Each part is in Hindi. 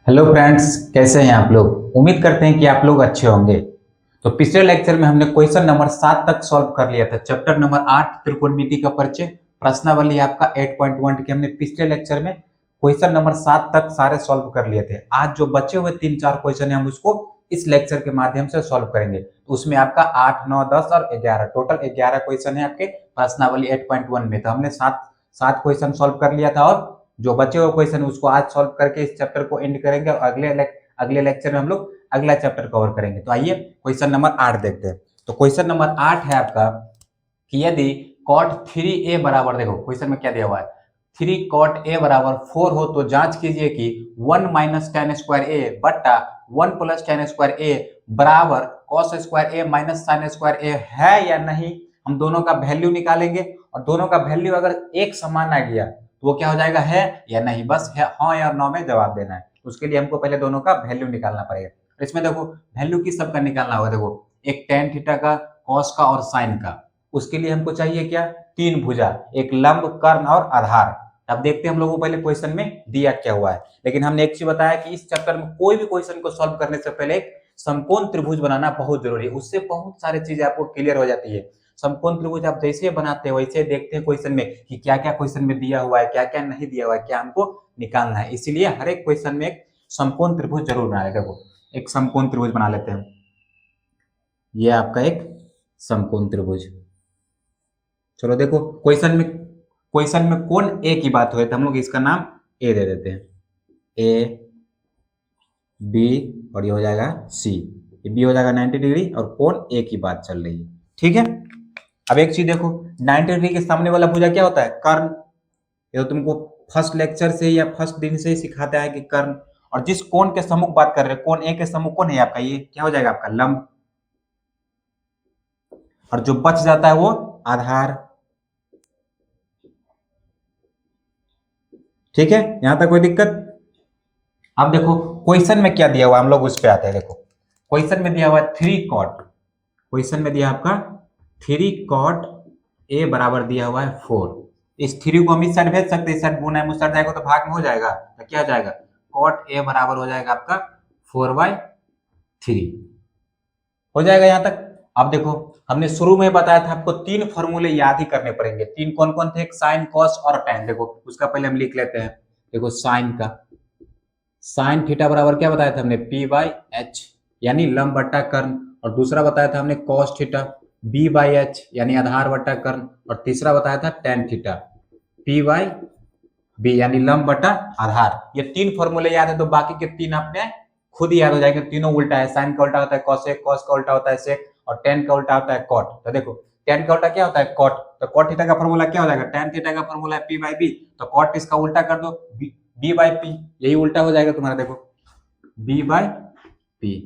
हेलो फ्रेंड्स, कैसे हैं आप लोग। उम्मीद करते हैं कि आप लोग अच्छे होंगे। तो पिछले लेक्चर में हमने क्वेश्चन नंबर 7 तक सॉल्व कर लिया था। चैप्टर नंबर 8 त्रिकोणमिति का परिचय, प्रश्नावली आपका 8.1 के हमने पिछले लेक्चर में क्वेश्चन नंबर 7 तक सारे सॉल्व कर लिए थे। आज जो बचे हुए 3-4 क्वेश्चन है हम उसको इस लेक्चर के माध्यम से सॉल्व करेंगे। तो उसमें आपका 8, 9, 10 और 11 टोटल 11 क्वेश्चन है आपके प्रश्नावली 8.1 में। तो हमने सात सात क्वेश्चन सॉल्व कर लिया था और जो बचे हुए क्वेश्चन उसको आज सॉल्व करके इस चैप्टर को एंड करेंगे और अगले लेक्चर में हम लोग अगला चैप्टर कवर करेंगे। तो आइए क्वेश्चन नंबर 8 देखते हैं। तो क्वेश्चन नंबर 8 है आपका कि यदि cot 3a बराबर, देखो क्वेश्चन में क्या दिया हुआ है, 3 cot a बराबर 4 हो तो जांच कीजिए कि 1 माइनस tan स्क्वायर ए बट्टा 1 प्लस tan स्क्वायर ए बराबर cos square A minus sin square ए है या नहीं। हम दोनों का वैल्यू निकालेंगे और दोनों का वैल्यू अगर एक समान आ गया तो वो क्या हो जाएगा, है या नहीं। बस है हाँ या नो में जवाब देना है। उसके लिए हमको पहले दोनों का वैल्यू निकालना पड़ेगा। इसमें देखो वैल्यू किस सब का निकालना होगा, देखो एक tan थीटा का, cos का और sin का। उसके लिए हमको चाहिए क्या, तीन भुजा, एक लंब, कर्ण और आधार। अब देखते हैं हम लोगों को पहले क्वेश्चन में दिया क्या हुआ है। लेकिन हमने एक चीज बताया कि इस चैप्टर में कोई भी क्वेश्चन को सॉल्व करने से पहले एक समकोण त्रिभुज बनाना बहुत जरूरी है। उससे बहुत सारी चीजें आपको क्लियर हो जाती है। समकोण त्रिभुज आप जैसे बनाते हैं वैसे देखते हैं क्वेश्चन में कि क्या क्या क्वेश्चन में दिया हुआ है, क्या क्या नहीं दिया हुआ है, क्या हमको निकालना है। इसीलिए हर एक क्वेश्चन में एक समकोण त्रिभुज जरूर बना लेते हैं। एक समकोण त्रिभुज बना लेते हैं। ये आपका एक समकोण त्रिभुज। चलो देखो क्वेश्चन में कोण ए की बात हुई तो हम लोग इसका नाम ए दे देते हैं। ए बी और ये हो जाएगा सी। ये बी हो जाएगा 90 डिग्री और कोण ए की बात चल रही है। ठीक है। अब एक चीज देखो, 90 डिग्री के सामने वाला भुजा क्या होता है, कर्ण। ये तो तुमको फर्स्ट लेक्चर से या फर्स्ट दिन से ही सिखाता है कि कर्ण। और जिस कोण के सम्मुख बात कर रहे हैं, कोण ए के सम्मुख कौन है आपका, ये क्या हो जाएगा आपका लंब। और जो बच जाता है वो आधार। ठीक है, यहां तक कोई दिक्कत। अब देखो क्वेश्चन में क्या दिया हुआ है, हम लोग उस पे आते हैं। देखो क्वेश्चन में दिया हुआ है 3 cot, क्वेश्चन में दिया आपका 3 cot a बराबर दिया हुआ है 4। इस 3 को हम इस साइड भेज सकते हैं, इस साइड गुना है, उस साइड जाएगा तो भाग में हो जाएगा। तो क्या हो जाएगा, cot a बराबर हो जाएगा आपका 4/3 हो जाएगा यहां तक। अब देखो हमने शुरू में बताया था आपको तीन फॉर्मूले याद ही करने पड़ेंगे। तीन कौन कौन थे, एक साइन, कॉस और टैन। देखो उसका पहले हम लिख लेते हैं। देखो साइन का, साइन थीटा बराबर क्या बताया था हमने, p/h यानी लंब बट्टा कर्ण। और दूसरा बताया था हमने कॉस थीटा b/h यानी आधार बट्टा कर्ण। और तीसरा बताया था टैन थीटा p/b यानी लंब बट्टा आधार। ये तीन फॉर्मूले याद है तो बाकी के तीन आपने खुद ही याद हो जाएंगे। तीनों उल्टा है, साइन का उल्टा होता है कॉसेक, कॉस का उल्टा होता है सेक और टैन का उल्टा होता है कॉट। तो देखो टैन का उल्टा क्या होता है, कॉट। तो कॉट थीटा का फॉर्मूला क्या हो जाएगा, टैन थीटा का फॉर्मूला है p/b। तो कॉट इसका उल्टा कर दो, b/p, यही उल्टा हो जाएगा तुम्हारा। देखो b/p,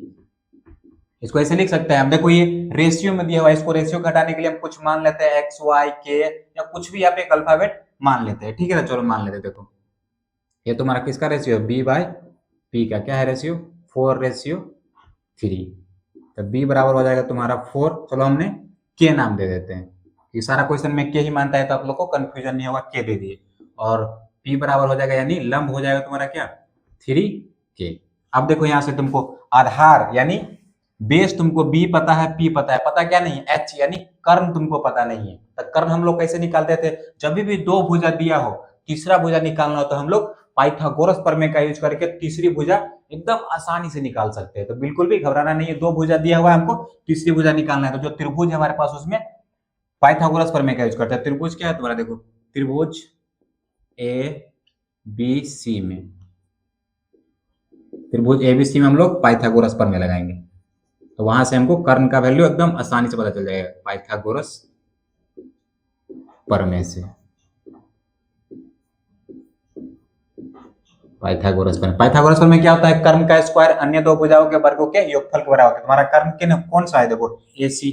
इसको ऐसे लिख सकते हैं हम। देखो ये रेशियो में दिया हुआ है, इसको रेशियो घटाने के लिए हम कुछ मान लेते हैं x y k या कुछ भी आप एक अल्फाबेट मान लेते हैं। ठीक है, तो चलो मान लेते हैं। देखो ये तुम्हारा किसका रेशियो है, b/p का क्या है रेशियो, 4:3। तो b बराबर हो जाएगा तुम्हारा 4। चलो हमने k नाम दे देते हैं, ये सारा क्वेश्चन में k ही मानता है तो आप लोग को कंफ्यूजन नहीं होगा, k दे दिए। और p बराबर हो जाएगा यानी लंब हो जाएगा तुम्हारा क्या, 3k। अब देखो यहां से तुमको आधार यानी बेस तुमको b पता है, p पता है, पता क्या नहीं, h यानी कर्ण तुमको पता नहीं है। तो कर्ण हम लोग कैसे निकालते थे, जब भी दो भुजा दिया हो, तीसरा भुजा निकालना हो तो हम लोग पाइथागोरस प्रमेय का यूज करके तीसरी भुजा एकदम आसानी से निकाल सकते हैं। तो बिल्कुल भी घबराना नहीं है, दो भुजा दिया हुआ है, हमको तीसरी भुजा निकालना है। तो जो त्रिभुज है हमारे पास उसमें पाइथागोरस प्रमेय का यूज करते हैं। त्रिभुज क्या है तुम्हारा, देखो त्रिभुज ए बी सी में, त्रिभुज एबीसी में हम लोग पाइथागोरस प्रमेय लगाएंगे। तो वहां से हमको कर्ण का वैल्यू एकदम आसानी से पता चल जाएगा पाइथागोरस प्रमेय से। पाइथागोरस प्रमेय क्या होता है, कर्ण का स्क्वायर अन्य दो भुजाओं के वर्गों के योगफल के बराबर होता है। तुम्हारा कर्ण के कौन सा है, देखो AC।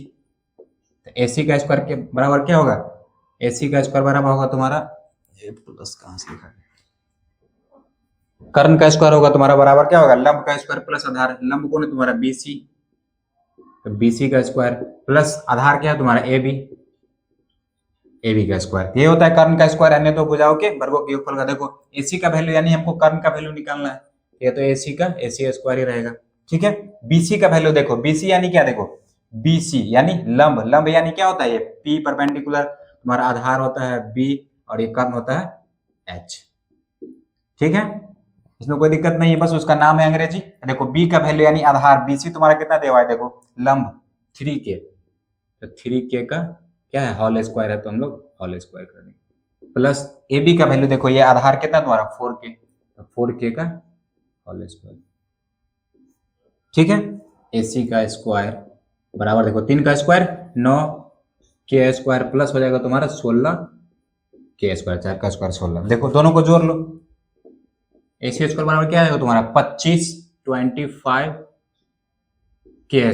तो AC का स्क्वायर के बराबर क्या होगा, AC का स्क्वायर बराबर होगा तुम्हारा प्लस, कहां से लिखा है, कर्ण का स्क्वायर होगा तुम्हारा बराबर क्या होगा, लंब का स्क्वायर प्लस आधार। लंब कौन है तुम्हारा BC, तो BC का स्क्वायर प्लस आधार क्या है तुम्हारा AB, AB का स्क्वायर। ये होता है कर्ण का स्क्वायर अन्य दो भुजाओं के वर्गों के योगफल का। देखो AC का वैल्यू यानी हमको कर्ण का वैल्यू निकालना है। ये तो AC का AC स्क्वायर ही रहेगा। ठीक है, BC का वैल्यू देखो, BC यानी क्या, देखो BC यानी लंब, लंब यानी क्या होता है, ये P परपेंडिकुलर, तुम्हारा आधार होता है B और ये कर्ण होता है H। ठीक है, इसमें कोई दिक्कत नहीं है, बस उसका नाम है अंग्रेजी। देखो B का वैल्यू यानी आधार, BC तुम्हारा कितना दिया हुआ है, देखो लंब 3K, तो 3K का क्या है, होल स्क्वायर है, तो हम लोग होल स्क्वायर कर देंगे, प्लस AB का वैल्यू देखो, ये आधार कितना तुम्हारा 4K, तो 4K का होल स्क्वायर। ठीक है, AC का स्क्वायर बराबर देखो 3 का स्क्वायर 9K स्क्वायर प्लस हो जाएगा तुम्हारा 16K स्क्वायर, 4 का स्क्वायर 16। देखो दोनों को जोड़ लो, AC स्क्वायर बराबर क्या आएगा तुम्हारा 25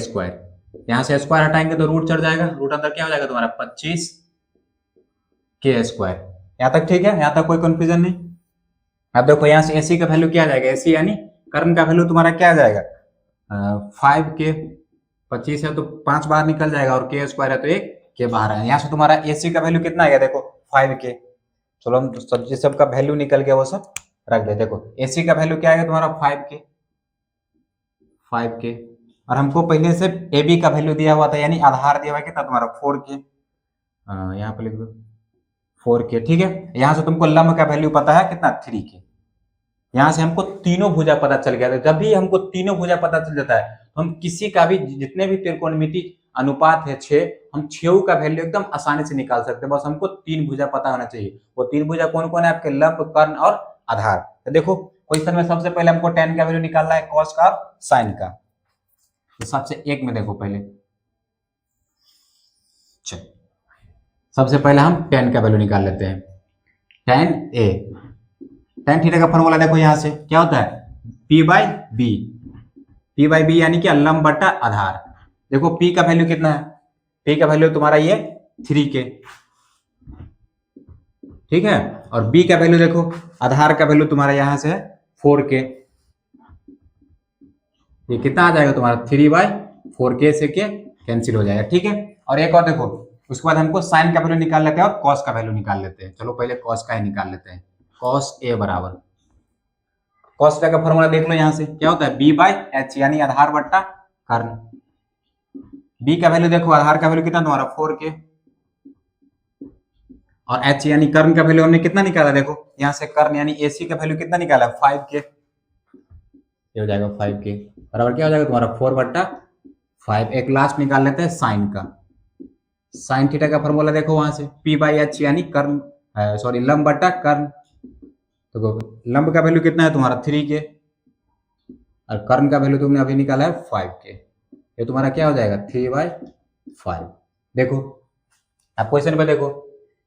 स्क्वायर। यहां से स्क्वायर हटाएंगे तो रूट चढ़ जाएगा, रूट अंदर क्या हो जाएगा तुम्हारा 25K स्क्वायर। यहां तक ठीक है, यहां तक कोई कंफ्यूजन नहीं। अब देखो यहाँ से AC का वैल्यू क्या आ जाएगा, AC यानी कर्ण का वैल्यू तुम्हारा क्या आ जाएगा 5K, 25 है तो 5 बाहर निकल जाएगा और K स्क्वायर है तो 1K बाहर है। यहाँ से तुम्हारा AC का वैल्यू कितना आ गया, देखो 5K। चलो हम सबका वैल्यू निकल गया वो सब रख दे। देखो AC का वैल्यू क्या आएगा तुम्हारा 5K, और हमको पहले से AB का वैल्यू दिया हुआ था, यानी आधार दिया हुआ है कितना तुम्हारा 4K, यहाँ पे लिख दो 4K। ठीक है, यहाँ से तुमको लंब का वैल्यू पता है कितना 3K। यहाँ से हमको तीनों भुजा पता चल गया। जब भी हमको तीनों भुजा पता चल जाता है तो हम किसी का भी, जितने भी त्रिकोणमिति अनुपात है 6, हम 6 का वैल्यू एकदम आसानी से निकाल सकते हैं। बस हमको 3 भुजा पता होना चाहिए। वो 3 भुजा कौन कौन है आपके, लंब, कर्ण और आधार। तो देखो क्वेश्चन में सबसे पहले हमको tan का वैल्यू निकालना है, cos का और sin का। तो सबसे एक में देखो पहले, चल सबसे पहले हम tan का वैल्यू निकाल लेते हैं। tan A, tan थीटा का फॉर्मूला देखो, यहां से क्या होता है P by B, P by B यानी क्या, लंब बटा आधार। देखो P का वैल्यू कितना है, P का वैल्यू तुम्हारा ये 3K। ठीक है, और B का वैल्यू देखो, आधार का वैल्यू तुम्हारा यहां से है 4K। ये कितना आ जाएगा तुम्हारा 3/4K से के कैंसिल हो जाएगा। ठीक है, और एक और देखो, उसके बाद हमको साइन का वैल्यू निकाल लेते हैं और कॉस का वैल्यू निकाल लेते हैं। चलो पहले कॉस का ही निकाल लेते हैं। कॉस A बराबर, कॉस का फॉर्मूला देख लो, यहां से क्या होता है B/H यानी आधार बट्टा कर्ण। B का वैल्यू देखो, आधार का वैल्यू कितना तुम्हारा 4K, और H यानी कर्ण का वैल्यू हमने कितना निकाला, देखो यहां से कर्ण यानी AC का वैल्यू कितना निकाला 5K। ये हो जाएगा 5K बराबर क्या हो जाएगा तुम्हारा 4/5। एक लास्ट निकाल लेते हैं साइन का। साइन थीटा का फॉर्मूला देखो, वहां से P/H यानी कर्ण, सॉरी लंब बटा कर्ण। तो लंब का वैल्यू कितना है तुम्हारा 3K, और कर्ण का वैल्यू तुमने अभी निकाला है 5K। ये तुम्हारा क्या हो जाएगा 3/5। देखो आप क्वेश्चन पे देखो,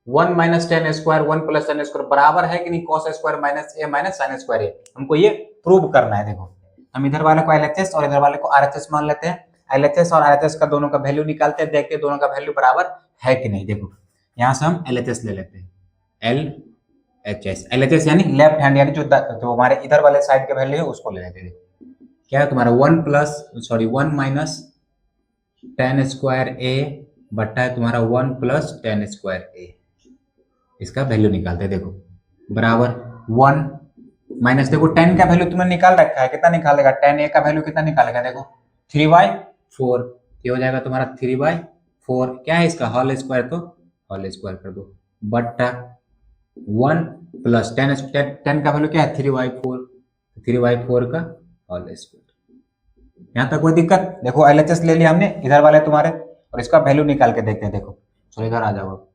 1 minus ten square 1 plus ten square बराबर है कि नहीं cos square minus A minus sine square A। हमको ये प्रूव करना है। देखो हम इधर वाले को LHS और इधर वाले को RHS मान लेते हैं। LHS और RHS का दोनों का वैल्यू निकालते हैं, देखते हैं दोनों का वैल्यू बराबर है कि नहीं। देखो यहाँ से हम LHS ले लेते हैं, LHS यानी लेफ्ट हैंड, यानी जो हमारे इधर वाले साइड के वैल्यू है उसको ले लेते हैं। क्या है तुम्हारा 1 माइनस टेन स्क्वायर A बट्टा है तुम्हारा 1 प्लस टेन स्क्वायर A। इसका वैल्यू निकालते हैं। देखो बराबर 1 माइनस, देखो टेन का वैल्यू तुमने निकाल रखा है, कितना निकालेगा tan A का वैल्यू कितना निकालेगा, देखो 3/4। ये हो जाएगा तुम्हारा 3/4। क्या है इसका होल स्क्वायर, तो होल स्क्वायर कर दो बट्टा 1 प्लस टेन का वैल्यू क्या है 3/4, 3/4 का होल स्क्वायर। यहाँ तक कोई दिक्कत। देखो LHS ले लिया हमने इधर वाले तुम्हारे, और इसका वैल्यू निकाल के देखते हैं। देखो चलो इधर आ जाओ,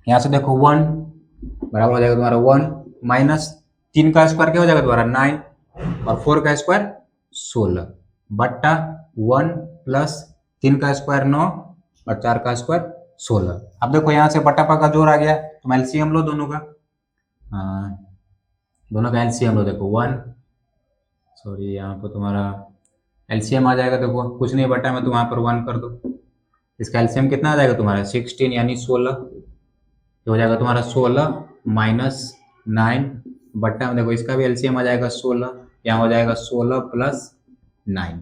यहाँ से देखो 1 बराबर हो जाएगा तुम्हारा 1 माइनस 3 का स्क्वायर क्या हो जाएगा तुम्हारा 9, और 4 का स्क्वायर 16 बट्टा 1 प्लस 3 का स्क्वायर 9 और 4 का स्क्वायर 16। अब देखो यहाँ से बट्टा का जोड़ आ गया, तुम एलसीएम लो दोनों का, दोनों का एलसीएम लो। देखो 1, सॉरी यहाँ पर तुम्हारा एलसीएम आ जाएगा। देखो कुछ नहीं बटा में तो वहाँ पर 1 कर दो। इसका एलसीएम कितना आ जाएगा तुम्हारा 16 यानी 16। ये हो जाएगा तुम्हारा 16 माइनस 9 बट्टा में, देखो इसका भी एलसीएम आ जाएगा 16। यहाँ हो जाएगा 16 प्लस 9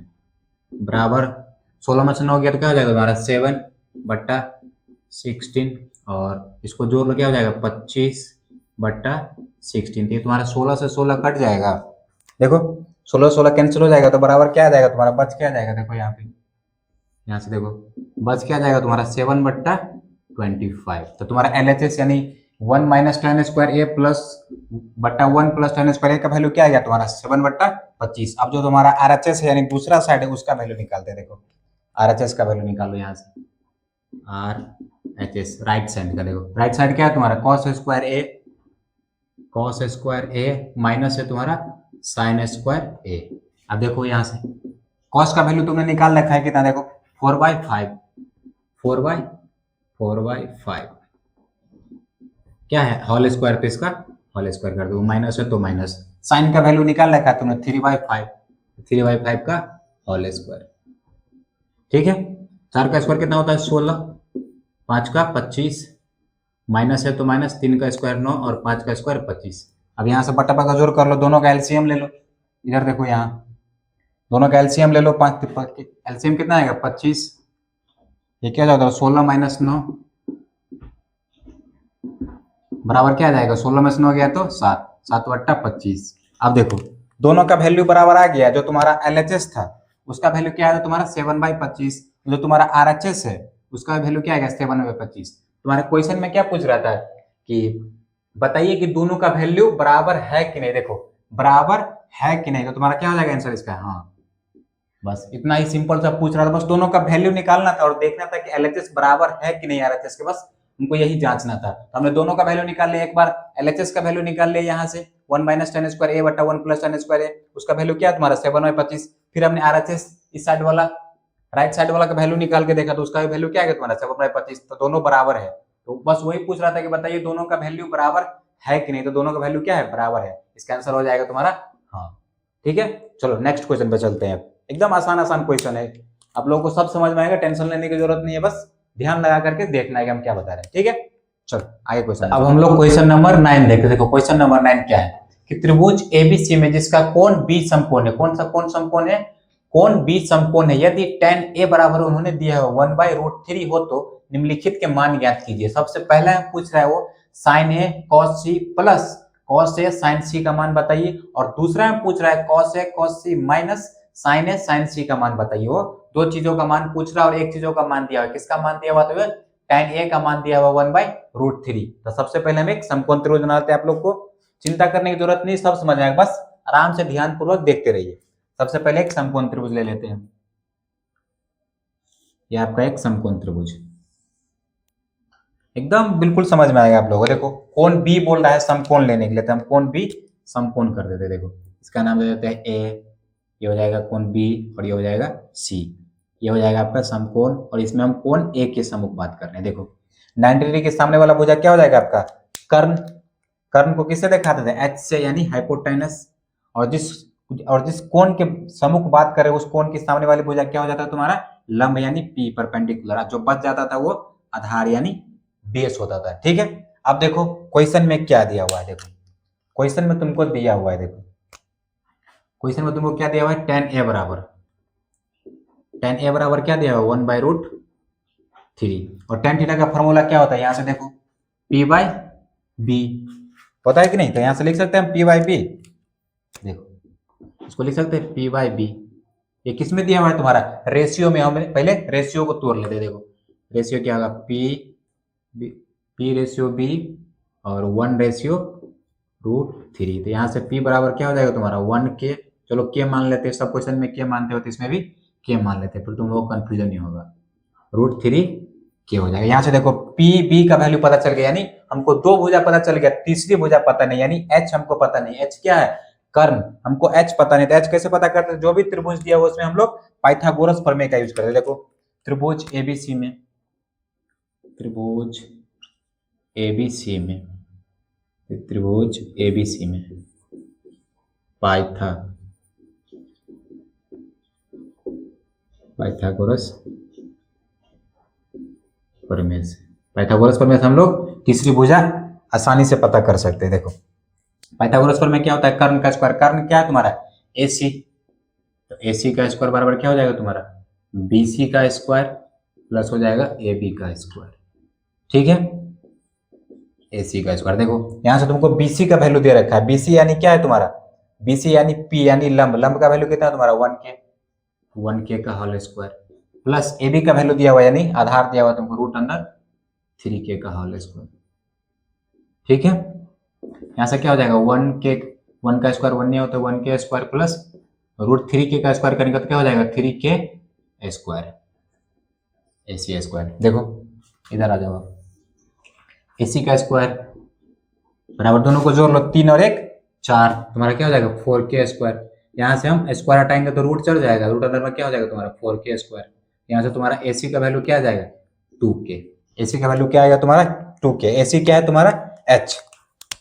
बराबर 16 में से 9 गया तो क्या हो जाएगा तुम्हारा 7 बट्टा 16, और इसको जोड़ लो क्या हो जाएगा 25 बट्टा 16। ये तुम्हारा 16 से 16 कट जाएगा, देखो 16 16 कैंसिल हो जाएगा तो बराबर क्या आ जाएगा तुम्हारा, बच क्या जाएगा, देखो यहाँ पे, यहाँ से देखो बच क्या जाएगा तुम्हारा 7/25। तो तुम्हारा LHS यानी 1 माइनस टेन स्क्वायर ए प्लस बट्टा 1 प्लस टेन स्क्वायर ए का वैल्यू क्या आ गया तुम्हारा 7/25। अब जो तुम्हारा RHS है यानी दूसरा साइड है उसका वैल्यू निकालते हैं, देखो RHS का वैल्यू निकालो यहाँ से, RHS राइट साइड का, देखो राइट साइड क्या है तुम्हारा कॉस स्क्वायर ए माइनस है तुम्हारा साइन स्क्वायर ए। अब देखो यहाँ से कॉस का वैल्यू तुमने निकाल रखा है कितना, देखो 4/5 4/5 क्या है होल स्क्वायर पे इसका होल स्क्वायर कर दो, माइनस है तो माइनस, साइन का वैल्यू निकाल रखा है तुमने 3/5 का होल स्क्वायर। ठीक है, 4 का स्क्वायर कितना होता है 16, 5 का 25, माइनस है तो माइनस, 3 का स्क्वायर 9 और 5 का स्क्वायर 25। अब यहाँ से बट्टा का जोड़ कर लो, दोनों का एलसीएम ले लो, इधर देखो यहाँ दोनों का एलसीएम ले लो, 5 एलसीएम कितना आएगा 25, ये क्या जाता है 16 माइनस 9 बराबर क्या आ जाएगा, 16 में से 9 गया तो 7, 7/25। अब देखो दोनों का वैल्यू बराबर आ गया, जो तुम्हारा LHS था उसका वैल्यू क्या है तुम्हारा 7/25, जो तुम्हारा RHS है उसका वैल्यू क्या आएगा 7/25। तुम्हारे क्वेश्चन में क्या पूछ रहा था कि बताइए कि दोनों का वैल्यू बराबर है कि नहीं, देखो बराबर है कि नहीं, तो तुम्हारा क्या हो जाएगा आंसर इसका, हाँ बस इतना ही सिंपल सा पूछ रहा था, बस दोनों का वैल्यू निकालना था और देखना था कि LHS बराबर है कि नहीं RHS के, बस उनको यही जांचना था। तो हमने दोनों का वैल्यू निकाल लिया, एक बार LHS का वैल्यू निकाल लिया यहाँ से 1 माइनस टेन स्क्वायर ए बटा 1 प्लस टेन स्क्वायर ए, उसका वैल्यू क्या है तुम्हारा 7/25। फिर हमने RHS इस साइड वाला राइट साइड वाला का वैल्यू निकाल के देखा तो उसका वैल्यू क्या है तुम्हारा 7/25, तो दोनों बराबर है। तो बस वही पूछ रहा था कि बताइए दोनों का वैल्यू बराबर है कि नहीं, तो दोनों का वैल्यू क्या है बराबर है, इसका आंसर हो जाएगा तुम्हारा हाँ। ठीक है, चलो नेक्स्ट क्वेश्चन पे चलते हैं। एकदम आसान आसान क्वेश्चन है, आप लोगों को सब समझ में आएगा, टेंशन लेने की जरूरत नहीं है, बस ध्यान लगा करके देखना है कि हम क्या बता रहे हैं। ठीक है, चलो आगे क्वेश्चन। अब हम लोग क्वेश्चन नंबर 9 देखते हैं। देखो क्वेश्चन नंबर 9 क्या है कि त्रिभुज ABC में जिसका कोण B समकोण है, कौन सा कोण समकोण है, कोण B समकोण है, यदि tan A बराबर उन्होंने दिया है 1/√3 हो तो निम्नलिखित के मान ज्ञात कीजिए। सबसे पहला पूछ रहा है वो sin A cos C plus cos A sin C का मान बताइए, और दूसरा में पूछ रहा है cos A cos C minus sin A sin C का मान बताइए। वो दो चीजों का मान पूछ रहा है और एक चीजों का मान दिया हुआ है, किसका मान दिया हुआ तो tan A का मान दिया हुआ 1/√3। तो सबसे पहले हम एक समकोण त्रिभुज बनाते हैं, आप लोग को चिंता करने की जरूरत नहीं, सब समझ आएगा, बस आराम से ध्यान पूर्वक देखते रहिए। सबसे पहले एक समकोण त्रिभुज ले लेते हैं, ये आपका एक समकोण त्रिभुज एकदम बिल्कुल समझ में आएगा आप लोगों को। देखो कोण B बोल रहा है समकोण लेने के लिए, तो हम कोण B समकोण कर देते हैं। देखो इसका नाम दे देते हैं A, ये हो जाएगा कोण B और ये हो जाएगा C, ये हो जाएगा आपका समकोण, और इसमें हम कोण A के सम्मुख बात कर रहे हैं। देखो 90 डिग्री के सामने वाला भुजा क्या हो जाएगा आपका कर्ण, कर्ण को किससे दिखाते थे H से यानी हाइपोटेनस, और जिस कोण के सम्मुख बात करें उस कोण के सामने वाली भुजा क्या हो जाता है तुम्हारा लंब यानी P परपेंडिकुलर, जो बच जाता था वो आधार यानी बेस होता था। ठीक है, अब देखो क्वेश्चन में क्या दिया हुआ है, देखो क्वेश्चन में तुमको दिया हुआ है, देखो क्वेश्चन में तुमको क्या दिया हुआ है tan A बराबर क्या दिया हुआ 1/√3, और tan थीटा का फॉर्मूला क्या होता है यहाँ से देखो P/B पता है कि नहीं, तो यहाँ से लिख सकते हैं हम P/B, देखो इसको लिख सकते हैं P/B। ये किस में दिया हुआ है तुम्हारा रेशियो में, हम पहले रेशियो को तोड़ लेते हैं। देखो रेशियो क्या होगा P/B और 1/√3, तो यहाँ से P बराबर क्या हो जाएगा तुम्हारा 1K, चलो K मान लेते हैं, सब क्वेश्चन में K मानते हो तो इसमें भी K मान लेते हैं, फिर तुम लोग कंफ्यूजन नहीं होगा, √3 K हो जाएगा। यहाँ से देखो P/B का वैल्यू पता चल गया, यानी हमको दो भुजा पता चल गया, तीसरी भुजा पता नहीं, यानी H हमको पता नहीं, H क्या है कर्ण, हमको H पता नहीं, तो H कैसे पता करते हैं, जो भी त्रिभुज दिया हुआ उसमें हम लोग पाइथागोरस प्रमेय का यूज करते हैं। देखो त्रिभुज ABC में, त्रिभुज ABC में पाइथागोरस प्रमेय से हम लोग तीसरी भुजा आसानी से पता कर सकते हैं। देखो पाइथागोरस प्रमेय क्या होता है, कर्ण का स्क्वायर, कर्ण क्या है तुम्हारा AC, तो AC का स्क्वायर बराबर क्या हो जाएगा तुम्हारा BC का स्क्वायर प्लस हो जाएगा AB का स्क्वायर। ठीक है, ए सी का स्क्वायर। देखो यहाँ से तुमको बी सी का वैल्यू दे रखा है, बी सी यानी क्या है तुम्हारा, बी सी यानी पी यानी लंब, लंब का वैल्यू कितना है तुम्हारा 1k का whole square, plus A B का वैल्यू दिया हुआ यानी आधार दिया हुआ तुमको रूट अंदर 3k का होल स्क्वायर। ठीक है, यहाँ से क्या हो जाएगा 1k, 1 का स्क्वायर 1 नहीं होता, 1k square plus root 3k का स्क्वायर करेंगे तो क्या हो जाएगा 3k स्क्वायर, ए सी स्क्वायर। देखो इधर आ जाओ आप, ए सी का स्क्वायर बराबर दोनों को जोड़ लो, 3 और 1 4, तुम्हारा क्या हो जाएगा 4k स्क्वायर। यहाँ से हम स्क्वायर हटाएंगे तो रूट चढ़ जाएगा, रूट अंदर में क्या हो जाएगा तुम्हारा 4k स्क्वायर। यहाँ से तुम्हारा ए सी का वैल्यू क्या आ जाएगा 2k, ए सी का वैल्यू क्या आएगा तुम्हारा 2k, ए सी क्या है तुम्हारा h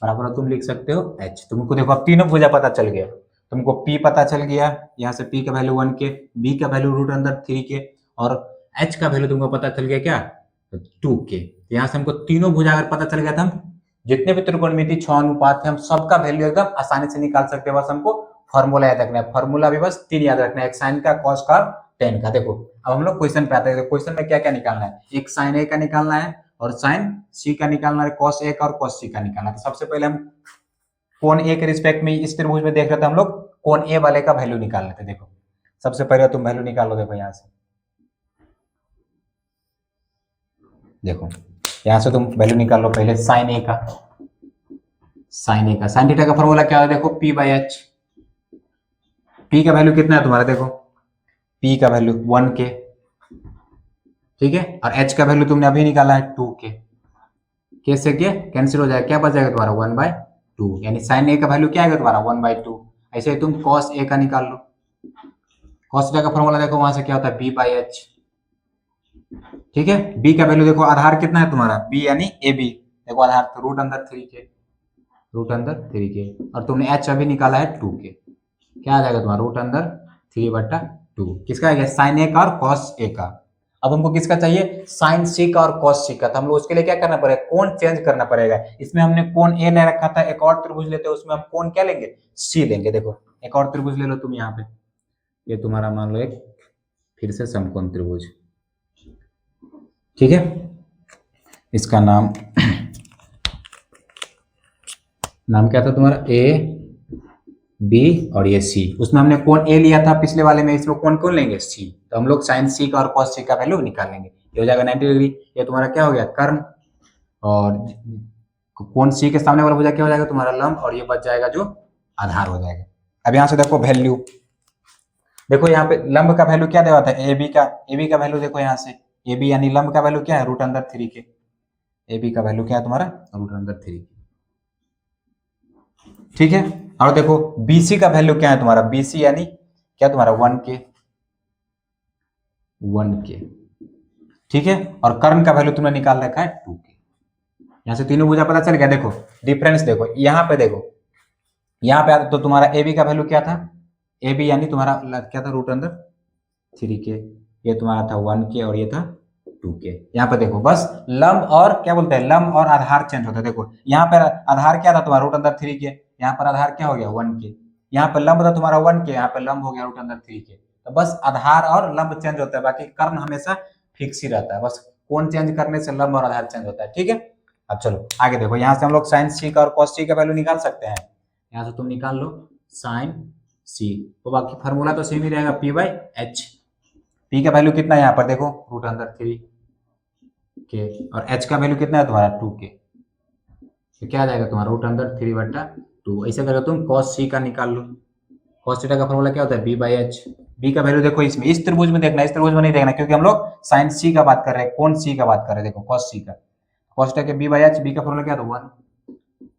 बराबर तुम लिख सकते हो h। तुमको देखो अब तीनों भुजा पता चल गया, तुमको p पता चल गया, यहाँ से p का वैल्यू 1k, b का वैल्यू रूट अंदर 3k और h का वैल्यू तुमको पता चल गया क्या 2k। यहाँ से हमको तीनों भुजा अगर पता चल गया था, हम जितने भी त्रिकोणमिति 6 अनुपात है हम सबका वैल्यू एकदम आसानी से निकाल सकते हैं। बस हमको फॉर्मूला याद रखना है, फॉर्मूला भी बस 3 याद रखना है, एक साइन का, कॉस का, टेन का। देखो अब हम लोग क्वेश्चन पे आते हैं, क्वेश्चन में क्या क्या निकालना है, एक साइन ए का निकालना है और साइन सी का निकालना है, कॉस ए का और कॉस सी का निकालना है। तो सबसे पहले हम कोण ए के रिस्पेक्ट में इस त्रिभुज में देख रहे थे हम लोग, कोण ए वाले का वैल्यू निकाल लेते। देखो सबसे पहले तुम वैल्यू निकालो, देखो यहाँ से, देखो यहाँ से तुम वैल्यू निकाल लो पहले साइन ए का, साइन ए का, साइन थीटा का फॉर्मूला क्या है देखो पी बाई एच, पी का वैल्यू कितना है तुम्हारा, देखो पी का वैल्यू 1k, ठीक है, और h का वैल्यू तुमने अभी निकाला है 2k, कैसे के कैंसिल हो जाएगा, क्या बच जाएगा तुम्हारा 1/2, यानी साइन ए का वैल्यू क्या आएगा तुम्हारा 1/2। ऐसे ही तुम कॉस ए का निकाल लो, कॉस थीटा का फॉर्मूला देखो वहां से क्या होता है b बाई एच, ठीक है, b का वैल्यू देखो आधार कितना है तुम्हारा b यानी ए बी, देखो आधार तो रूट अंदर 3k, रूट अंदर 3k, और तुमने h अभी निकाला है 2k, क्या आ जाएगा तुम्हारा रूट अंदर 3/2, किसका आ गया साइन ए का और कॉस ए का। अब हमको किसका चाहिए साइन सी का और कॉस सी का, तो हम लोग उसके लिए क्या करना पड़ेगा कोण चेंज करना पड़ेगा। इसमें हमने कोण ए ले रखा था, एक और त्रिभुज लेते हैं उसमें हम कोण क्या लेंगे सी लेंगे। देखो एक और त्रिभुज ले लो तुम यहाँ पे, ये तुम्हारा मान लो एक फिर से समकोण त्रिभुज, ठीक है, इसका नाम नाम क्या था तुम्हारा ए बी और ये सी, उसमें हमने कोण ए लिया था पिछले वाले में, इसमें कोण कौन लेंगे सी, तो हम लोग साइन सी का और कॉस सी का वैल्यू निकाल लेंगे। ये हो जाएगा 90 डिग्री, ये तुम्हारा क्या हो गया कर्ण, और कोण सी के सामने वाला भुजा क्या हो जाएगा तुम्हारा लंब, और ये बच जाएगा जो आधार हो जाएगा। अब यहाँ से देखो वैल्यू, देखो यहाँ पे लंब का वैल्यू क्या देवा था ए बी का वैल्यू देखो यहाँ से, ए बी यानी लंब का वैल्यू क्या है रूट अंदर 3k, ए बी का वैल्यू क्या है तुम्हारा रूट अंदर 3k, ठीक है। और देखो BC का वैल्यू क्या है तुम्हारा, BC यानी क्या तुम्हारा 1k, ठीक है, और कर्ण का वैल्यू तुमने निकाल रखा है 2k। यहां से तीनों भुजा पता चल गया। देखो डिफरेंस देखो यहाँ पे, देखो यहाँ पे तो तुम्हारा AB का वैल्यू क्या था, AB यानी तुम्हारा क्या था रूट अंदर 3k, ये तुम्हारा था 1k और ये था 2k। यहाँ पे देखो बस लंब और क्या बोलते हैं लंब और आधार चेंज होता है। देखो यहाँ पे आधार क्या था तुम्हारा रूट अंदर 3k, यहाँ पर आधार क्या हो गया 1k, यहाँ पे लंब था तुम्हारा 1k, यहाँ पे लंब हो गया रूट अंदर 3k। तो बस आधार और लंब चेंज होता है, बाकी कर्ण हमेशा फिक्स ही रहता है, बस कोण चेंज करने से लंब और आधार चेंज होता है, ठीक है। अब चलो आगे देखो, यहाँ से हम लोग साइन सी का और कॉस सी का वैल्यू निकाल सकते हैं। यहाँ से तुम निकाल लो साइन सी, तो बाकी फॉर्मूला तो सेम ही रहेगा पी बाई एच। पी का वैल्यू कितना है यहाँ पर देखो रूट अंदर 3k, और h का वैल्यू कितना है तुम्हारा 2k, तो क्या आ जाएगा तुम्हारा रूट अंदर 3/2। ऐसे करके तुम cos c का निकाल लो, cos थीटा का फॉर्मूला क्या होता है b बाई एच। b का वैल्यू देखो इसमें, इस त्रिभुज में देखना, इस त्रिभुज में नहीं देखना, क्योंकि हम लोग साइन c का बात कर रहे हैं, कोण c का बात कर रहे हैं। देखो cos c का, cos थीटा के b बाई एच, b का फॉर्मूला क्या था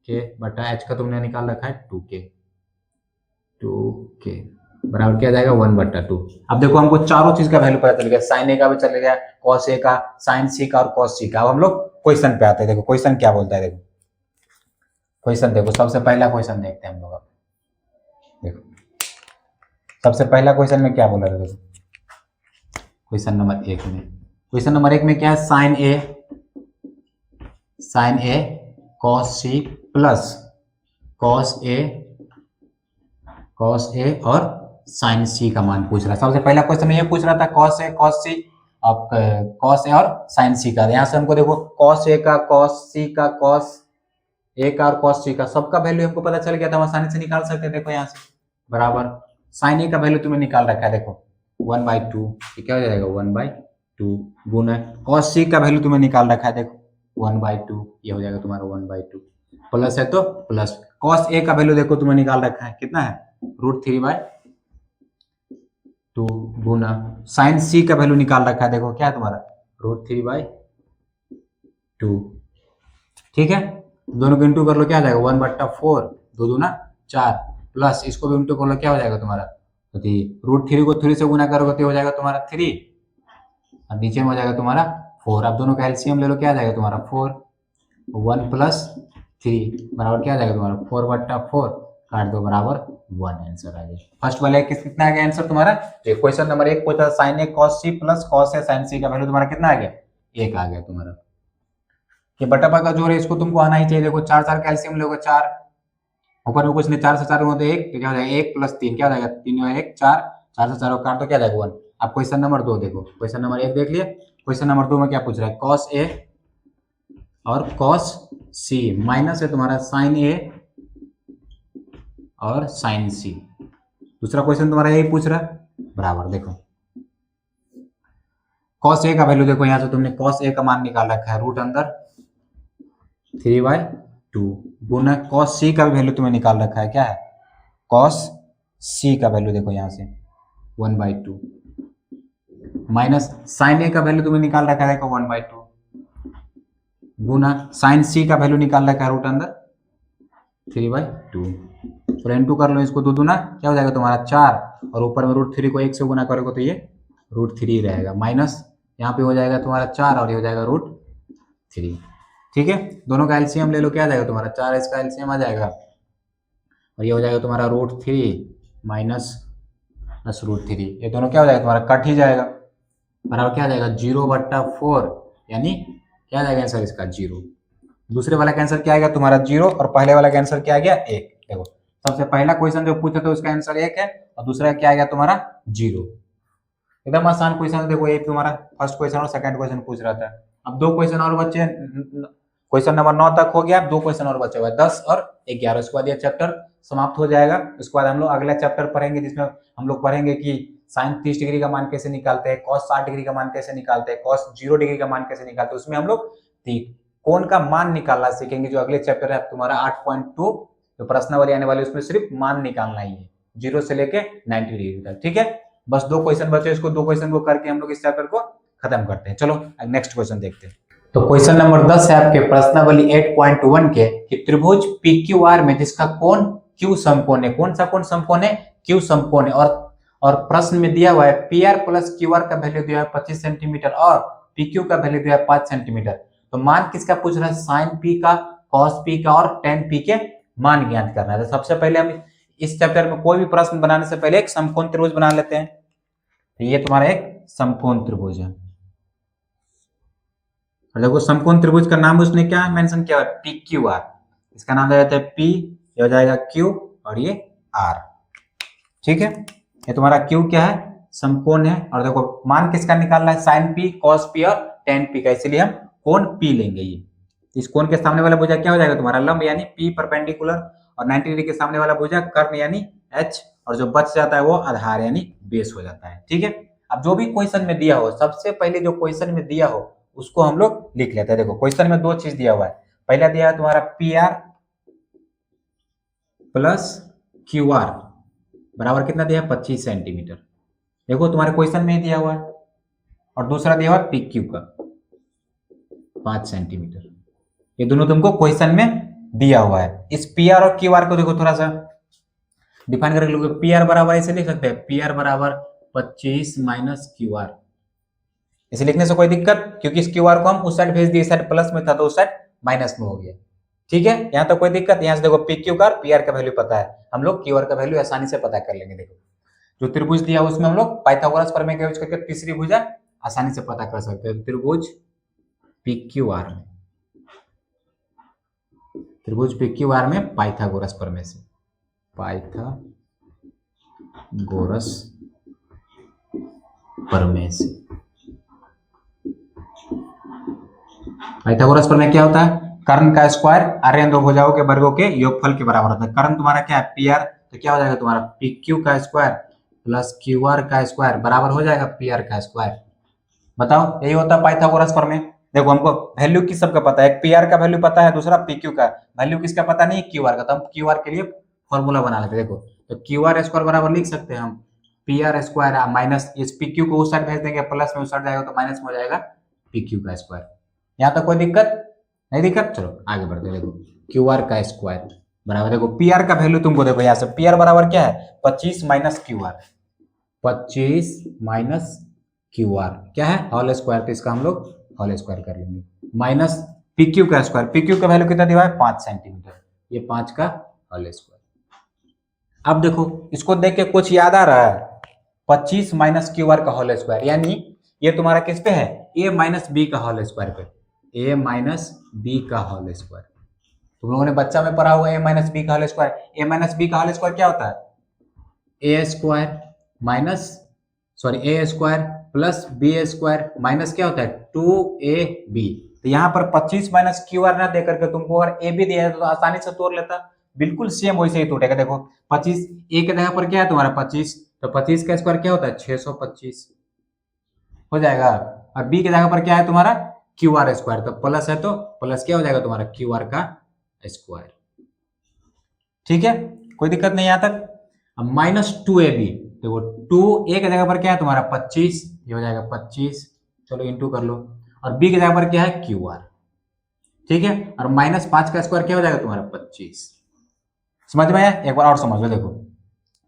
1k/h का तुमने निकाल रखा है 2k बराबर क्या जाएगा 1/2। अब देखो हमको चारों चीज का वैल्यू पता चल गया, साइन ए का भी चल गया, cos a का, साइन सी का और cos c का। अब हम लोग क्वेश्चन पे आते हैं। देखो क्वेश्चन क्या बोलता है, देखो क्वेश्चन देखो, सबसे पहला क्वेश्चन देखते हैं हम लोग। अब देखो सबसे पहला क्वेश्चन में क्या बोला था, देखो क्वेश्चन नंबर 1 में, क्वेश्चन नंबर 1 में क्या है sine A cos c plus cos a और साइन सी का मान पूछ रहा है। सबसे पहला क्वेश्चन में ये पूछ रहा था cos c, अब cos a और साइन सी का। यहाँ से हमको देखो cos a का, cos c का, cos ए का और कॉस सी का, सबका वैल्यू हमको पता चल गया था, हम आसानी से निकाल सकते हैं। देखो यहाँ से बराबर साइन ए का वैल्यू तुम्हें निकाल रखा है, देखो 1/2, ये क्या हो जाएगा 1/2 गुना कॉस सी का वैल्यू तुम्हें निकाल रखा है, देखो 1/2, ये हो जाएगा तुम्हारा 1/2 प्लस है तो प्लस कॉस ए का वैल्यू देखो तुम्हें निकाल रखा है, कितना है √3/2 गुना साइन सी का वैल्यू निकाल रखा है, देखो क्या है तुम्हारा √3/2। ठीक है, दोनों को इंटू कर लो, क्या आ जाएगा 1/4, 2 दूना 4 प्लस इसको भी इंटू कर लो, क्या हो जाएगा तुम्हारा √3 को 3 से गुना करोगे तो हो जाएगा तुम्हारा 3 और नीचे में हो जाएगा तुम्हारा 4। अब दोनों का एलसीएम ले लो, क्या आ जाएगा तुम्हारा 4, 1 + 3 बराबर क्या आ जाएगा तुम्हारा 4/4, काट दो बराबर 1, आंसर आ गया। फर्स्ट वाले कितना आ गया आंसर तुम्हारा, क्वेश्चन नंबर 1 पूछा sign A cos C plus cos A sign C का वैल्यू तुम्हारा कितना आ गया 1 आ गया तुम्हारा। ये बटा का जोड़ है, इसको तुमको आना ही चाहिए। देखो 4 4 कैल्शियम लोगे 4, ऊपर में कुछ नहीं, 4 से 4 होते 1, तो क्या हो जाएगा 1 + 3 क्या हो जाएगा 3 और 1 4, 4 से 4 काट तो क्या जाएगा 1। अब क्वेश्चन नंबर 2 देखो, क्वेश्चन नंबर 1 देख लिए, क्वेश्चन नंबर 2 में क्या पूछ रहा है कॉस ए और कॉस सी माइनस है तुम्हारा साइन ए और साइन सी। दूसरा क्वेश्चन तुम्हारा यही पूछ रहा है बराबर। देखो कॉस ए का वैल्यू देखो, यहां से तुमने कॉस ए का मान निकाल रखा है रूट अंदर 3/2 गुना कॉस सी का भी वैल्यू तुम्हें निकाल रखा है, क्या है कॉस सी का वैल्यू देखो यहां से 1/2 माइनस साइन ए का वैल्यू तुम्हें निकाल रखा है, देखो 1/2 गुना साइन सी का वैल्यू निकाल रखा है रूट अंदर 3/2। तो इंटू कर लो इसको, 2 दूना क्या हो जाएगा तुम्हारा 4 और ऊपर में √3 को 1 से गुना करोगे तो ये √3 रहेगा, माइनस यहाँ पे हो जाएगा तुम्हारा 4 और ये हो जाएगा √3। ठीक है, दोनों का एलसीएम ले लो, क्या आ जाएगा तुम्हारा 4, इसका एलसीएम आ जाएगा और ये हो जाएगा तुम्हारा √3 माइनस √3, ये दोनों क्या हो जाएगा तुम्हारा कट ही जाएगा, बराबर क्या आ जाएगा 0/4, यानी क्या आ जाएगा आंसर इसका 0। दूसरे वाला का आंसर क्या आएगा तुम्हारा 0 और पहले वाला का आंसर क्या आ गया 1। देखो सबसे पहला क्वेश्चन जो पूछे थे उसका आंसर 1 है और दूसरा क्या आ गया तुम्हारा 0। एकदम आसान क्वेश्चन। देखो ये तुम्हारा फर्स्ट क्वेश्चन और सेकंड क्वेश्चन पूछ रहा था। अब 2 क्वेश्चन और बचे, क्वेश्चन नंबर 9 तक हो गया, अब 2 क्वेश्चन और बचे हुए 10 और 11, उसके बाद ये चैप्टर समाप्त हो जाएगा। उसके बाद हम लोग अगला चैप्टर पढ़ेंगे जिसमें हम लोग पढ़ेंगे कि साइन 30 डिग्री का मान कैसे निकालते हैं, कॉस 60 डिग्री का मान कैसे निकालते हैं, कॉस 0 डिग्री का मान कैसे निकालते हैं। उसमें हम लोग कोण का मान निकालना सीखेंगे, जो अगले चैप्टर है तुम्हारा 8.2 जो प्रश्नावली आने वाली उसमें सिर्फ मान निकालना ही है 0 से लेके 90 डिग्री तक। ठीक है, बस 2 क्वेश्चन बचे, इसको 2 क्वेश्चन को करके हम लोग इस चैप्टर को खत्म करते हैं। चलो नेक्स्ट क्वेश्चन देखते हैं। तो क्वेश्चन नंबर 10 है आपके प्रश्नावली 8.1 के कि त्रिभुज PQR में जिसका कोण Q समकोण है, कौन सा कोण समकोण है Q समकोण है, और प्रश्न में दिया हुआ है PR + QR का वैल्यू दिया है 25 सेंटीमीटर और PQ का वैल्यू दिया है 5 सेंटीमीटर। तो मान किसका पूछ रहा है साइन P का, कॉस P का और tan P के मान ज्ञात करना है। तो सबसे पहले हम इस चैप्टर में कोई भी प्रश्न बनाने से पहले एक समकोण त्रिभुज बना लेते हैं। तो ये तुम्हारा एक समकोण त्रिभुज है और देखो समकोण त्रिभुज का नाम उसने क्या मेंशन किया है PQR, इसका नाम जाता है P, ये हो जाएगा Q और ये R। ठीक है, ये तुम्हारा Q क्या है समकोण है और देखो मान किसका निकालना है साइन P, कॉस P और tan P का, इसलिए हम कोण P लेंगे। ये इस कोण के सामने वाला भुजा क्या हो जाएगा तुम्हारा लंब यानी P परपेंडिकुलर और 90 डिग्री के सामने वाला भुजा कर्ण यानी H और जो बच जाता है वो आधार यानी बेस हो जाता है। ठीक है, अब जो भी क्वेश्चन में दिया हो सबसे पहले जो क्वेश्चन में दिया हो उसको हम लोग लिख लेते हैं। देखो क्वेश्चन में 2 चीज दिया हुआ है, पहला दिया है तुम्हारा PR + QR बराबर कितना दिया है 25 सेंटीमीटर, देखो तुम्हारे क्वेश्चन में ही दिया हुआ है, और दूसरा दिया हुआ है PQ का 5 सेंटीमीटर, ये दोनों तुमको क्वेश्चन में दिया हुआ है। इस PR और QR को देखो थोड़ा सा डिफाइन करके लोगे, PR बराबर ऐसे लिख सकते हैं PR बराबर 25 - QR, इसे लिखने से कोई दिक्कत, क्योंकि इस QR को हम उस साइड भेज दिए, इस साइड प्लस में था तो उस साइड माइनस में हो गया। ठीक है, यहाँ तो कोई दिक्कत, यहाँ से देखो PQ का और PR का वैल्यू पता है, हम लोग QR का वैल्यू आसानी से पता कर लेंगे। देखो जो त्रिभुज दिया उसमें हम लोग पाइथागोरस प्रमेय का यूज करके तीसरी भुजा आसानी से पता कर सकते हैं। त्रिभुज PQR में, त्रिभुज PQR में पाइथागोरस प्रमेय से, पाइथागोरस प्रमेय से, पाइथागोरस प्रमेय क्या होता है कर्ण का स्क्वायर आर्यन दो भुजाओं के वर्गों के योगफल के बराबर होता है। कर्ण तुम्हारा क्या है पी आर, तो क्या हो जाएगा तुम्हारा पी क्यू का स्क्वायर प्लस क्यू आर का स्क्वायर बराबर हो जाएगा पी आर का स्क्वायर। बताओ यही होता है पाइथागोरस प्रमेय। देखो हमको वैल्यू किस सबका पता है, एक पी आर का वैल्यू पता है, दूसरा पी क्यू का वैल्यू किसका पता नहीं है, क्यू आर का, तो हम क्यू आर के लिए फॉर्मूला बना लेते हैं। देखो तो क्यू आर स्क्वायर बराबर लिख सकते हैं हम पी आर स्क्वायर माइनस इस पी क्यू को उस साइड भेज देंगे, प्लस में उस साइड जाएगा तो माइनस में हो जाएगा पी क्यू का स्क्वायर। यहाँ तक कोई दिक्कत नहीं, दिक्कत, चलो आगे बढ़ते हैं। देखो क्यू आर का स्क्वायर बराबर, देखो पी आर का वैल्यू तुमको देखो यहाँ से पी आर बराबर क्या है 25 minus Q are, 25 minus Q are क्या है होल स्क्वायर, तो इसका हम लोग होल स्क्वायर कर लेंगे माइनस पी क्यू का स्क्वायर, पी क्यू का वैल्यू कितना दिया है 5 सेंटीमीटर, ये 5 का होल स्क्वायर। अब देखो इसको देख के कुछ याद आ रहा है, 25 माइनस क्यू आर का होल स्क्वायर यानी ये तुम्हारा किस पे है ए माइनस बी का होल स्क्वायर पे, ए माइनस बी का होल स्क्वायर। तुम लोगों ने बच्चा में पढ़ा हुआ ए माइनस बी का whole square, A minus B का होल स्क्वायर क्या होता है A square minus sorry A square plus B square minus क्या होता है 2ab। तो यहाँ पर 25 माइनस क्यू आर ना देकर के तुमको अगर ए भी दिया है तो आसानी से तोड़ लेता, बिल्कुल सेम वैसे ही टूटेगा। देखो 25 ए के जगह पर क्या है तुम्हारा 25, तो 25 का स्क्वायर क्या होता है 625 हो जाएगा, और बी के जगह पर क्या है तुम्हारा क्यू आर स्क्वायर, तो प्लस है तो प्लस क्या हो जाएगा तुम्हारा क्यू आर का स्क्वायर। ठीक है कोई दिक्कत नहीं यहाँ तक। अब माइनस 2ab, देखो 2 ए के जगह पर क्या है तुम्हारा 25, ये हो जाएगा 25, चलो इंटू कर लो, और बी के जगह पर क्या है क्यू आर, ठीक है, और माइनस 5 का स्क्वायर क्या हो जाएगा तुम्हारा 25। समझ में आया, एक बार और समझ लो। देखो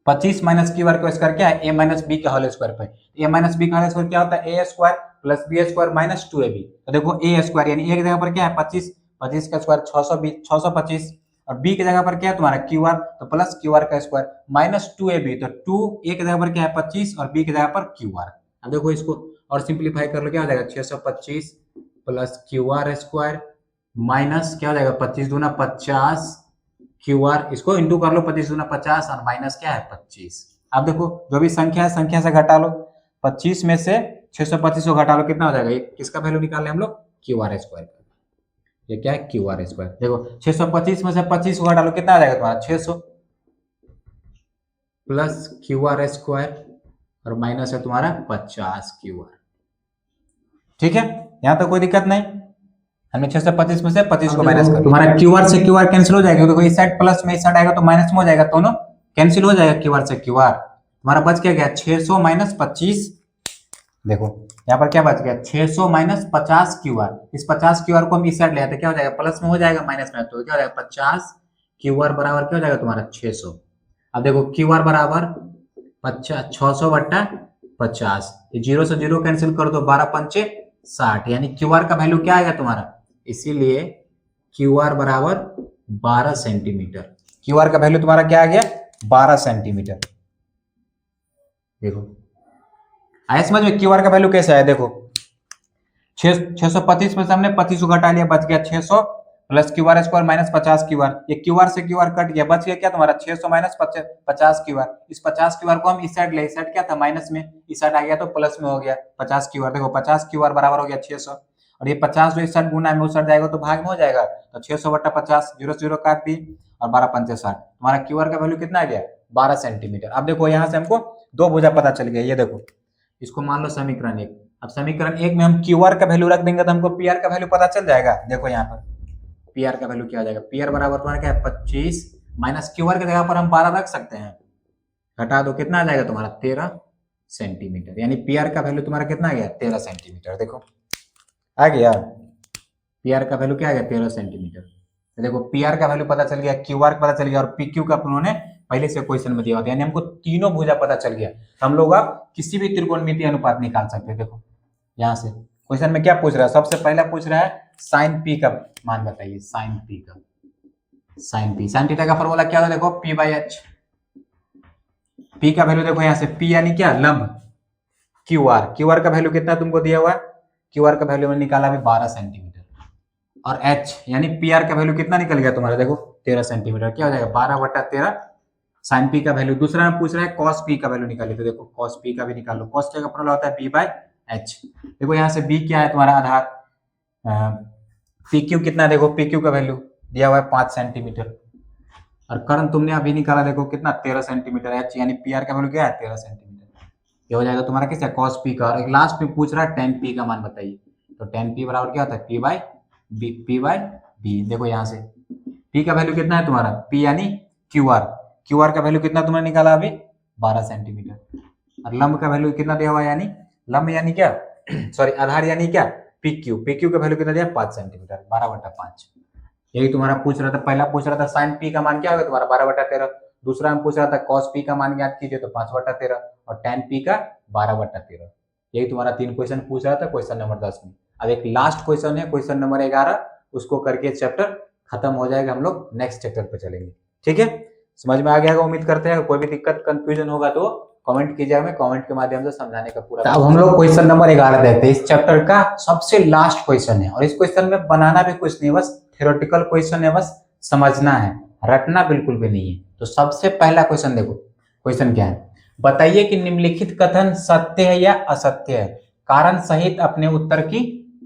25 माइनस क्यू आर का स्क्वायर क्या है ए माइनस बी का होल स्क्वायर पे, ए माइनस बी का होल स्क्वायर क्या होता है A square plus B square minus 2ab। तो देखो ए स्क्वायर यानी ए की जगह पर क्या है 25, 25 का स्क्वायर 625, और बी की जगह पर क्या है तुम्हारा क्यू आर, तो प्लस क्यू आर का स्क्वायर माइनस 2ab, तो 2 ए की जगह पर क्या है 25 और बी की जगह पर क्यू आर। अब देखो इसको और सिंप्लीफाई कर लो, क्या हो जाएगा 625 plus Q R square minus क्या हो जाएगा 25 दूना 50 क्यू आर, इसको इंटू कर लो 25 दूना 50 और माइनस क्या है 25। अब देखो जो भी संख्या है संख्या से घटा लो, 25 में से 625 को घटा लो कितना हो जाएगा, ये किसका वैल्यू निकाल लें हम लोग क्यू आर स्क्वायर का, ये क्या है क्यू आर स्क्वायर। देखो 625 में से 25 को घटा लो कितना आ जाएगा तुम्हारा 600 प्लस क्यू आर स्क्वायर और माइनस है तुम्हारा 50 क्यू आर। ठीक है यहां तक कोई दिक्कत नहीं, हमने 625 में से 25 को माइनस कर, तुम्हारा क्यू आर से क्यू आर कैंसिल हो जाएगा, देखो इस साइड प्लस में इस साइड आएगा तो माइनस में हो जाएगा, दोनों कैंसिल हो जाएगा, क्यू आर से क्यू आर तुम्हारा बच क्या गया 600 माइनस 25। देखो यहाँ पर क्या बच गया 600 माइनस 50 क्यू आर, इस 50 क्यू आर को हम इस साइड ले आते क्या हो जाएगा प्लस में हो जाएगा माइनस में, तो क्या हो जाएगा 50 क्यू आर बराबर क्या हो जाएगा तुम्हारा 600। अब देखो क्यू आर बराबर 600 बट्टा 50, जीरो से जीरो कैंसिल कर दो 12 पंचे 60, यानी क्यू आर का वैल्यू क्या आएगा तुम्हारा, इसीलिए क्यू आर बराबर 12 सेंटीमीटर, क्यू आर का वैल्यू तुम्हारा क्या आ गया 12 सेंटीमीटर। देखो आया समझ में क्यू आर का वैल्यू कैसे आया, देखो 625 में से हमने 25 को घटा लिया, बच गया 600 plus Q R square minus 50 Q R, ये क्यू आर से क्यू आर कट गया, बच गया क्या तुम्हारा 600 माइनस 50 क्यू आर, इस 50 क्यू आर को हम इस साइड ले, इस साइड क्या था माइनस में, इस साइड आ गया तो प्लस में हो गया 50 क्यू आर। देखो 50 क्यू आर बराबर हो गया 600, और ये 50 जो इस साइड गुना में उस साइड जाएगा तो भाग में हो जाएगा, तो 600 बट्टा 50 जीरो जीरो काट दी और 12 पंचे 60, तुम्हारा क्यू आर का वैल्यू कितना आ गया 12 सेंटीमीटर। अब देखो यहाँ से हमको दो भुजा पता चल गया, ये देखो इसको मान लो समीकरण 1, अब समीकरण 1 में हम क्यू आर का वैल्यू रख देंगे तो हमको पी आर का वैल्यू पता चल जाएगा। देखो यहाँ पर पी आर का वैल्यू क्या आ जाएगा, पी आर बराबर तुम्हारा क्या है 25 माइनस क्यू आर की जगह पर हम 12 रख सकते हैं, घटा दो कितना आ जाएगा तुम्हारा 13 सेंटीमीटर, यानी पी आर का वैल्यू तुम्हारा कितना आ गया 13 सेंटीमीटर। देखो आ गया पी आर का वैल्यू क्या आ गया 13 सेंटीमीटर। तो देखो पी आर का वैल्यू पता चल गया, क्यू आर पता चल गया, और पी क्यू का उन्होंने पहले से क्वेश्चन में दिया होता है, यानी हमको तीनों भुजा पता चल गया, तो हम लोग अब किसी भी त्रिकोणमितीय अनुपात निकाल सकते हैं। देखो यहाँ से क्वेश्चन में क्या पूछ रहा है, सबसे पहला पूछ रहा है साइन पी का मान बताइए, साइन पी का, साइन पी, साइन थीटा का फॉर्मूला क्या होता है, देखो पी बाई एच, पी का वैल्यू देखो यहाँ से पी यानी क्या लंब, क्यू आर, क्यू आर का वैल्यू कितना तुमको दिया हुआ है, क्यू आर का वैल्यू मैंने निकाला अभी 12 सेंटीमीटर, और एच यानी पी आर का वैल्यू कितना निकल गया तुम्हारा, देखो 13 सेंटीमीटर, क्या हो जाएगा 12 बटा 13 साइन पी का वैल्यू। दूसरा में पूछ रहा है कॉस पी का वैल्यू निकालिए, तो देखो कॉस पी का भी निकाल लो, कॉस का फॉर्मूला होता है बी बाई एच। देखो यहाँ से बी क्या है तुम्हारा आधार, पी क्यू कितना, देखो पी क्यू का वैल्यू दिया हुआ है 5 सेंटीमीटर, और कर्ण तुमने अभी निकाला देखो कितना 13 सेंटीमीटर एच, यानी पी आर का वैल्यू क्या है 13 सेंटीमीटर। ये हो जाएगा तुम्हारा किसका कॉस पी का, और एक लास्ट में पूछ रहा है टेन पी का मान बताइए, तो टेन पी बराबर क्या होता है पी बाई बी। देखो यहाँ से पी का वैल्यू कितना है तुम्हारा, पी यानी क्यू आर का वैल्यू कितना तुमने निकाला अभी 12 सेंटीमीटर, और लंब का वैल्यू कितना दिया हुआ है, यानी लंब यानी क्या सॉरी आधार यानी क्या पी क्यू का वैल्यू कितना दिया 5 सेंटीमीटर 12/5। यही तुम्हारा पूछ रहा था, पहला पूछ रहा था साइन पी का मान क्या होगा तुम्हारा 12/13, दूसरा में पूछ रहा था कॉस पी का मान ज्ञात कीजिए तो 5/13, और टेन पी का 12/13। यही तुम्हारा 3 क्वेश्चन पूछ रहा था क्वेश्चन नंबर 10 में। अब एक लास्ट क्वेश्चन है क्वेश्चन नंबर 11, उसको करके चैप्टर खत्म हो जाएगा, हम लोग नेक्स्ट चैप्टर पे चलेंगे। ठीक है, समझ में आ गया होगा उम्मीद करते हैं। कोई भी दिक्कत कंफ्यूजन होगा तो कमेंट कीजिएगा, मैं कमेंट के माध्यम से समझाने का पूरा। अब हम लोग क्वेश्चन नंबर 11 देखते हैं, इस चैप्टर का सबसे लास्ट क्वेश्चन है, और इस क्वेश्चन में बनाना भी कुछ नहीं, बस थ्योरेटिकल क्वेश्चन है, बस समझना है, रटना बिल्कुल भी नहीं है। तो सबसे पहला क्वेश्चन देखो, क्वेश्चन क्या है, बताइए कि निम्नलिखित कथन सत्य है या असत्य है, कारण सहित अपने उत्तर की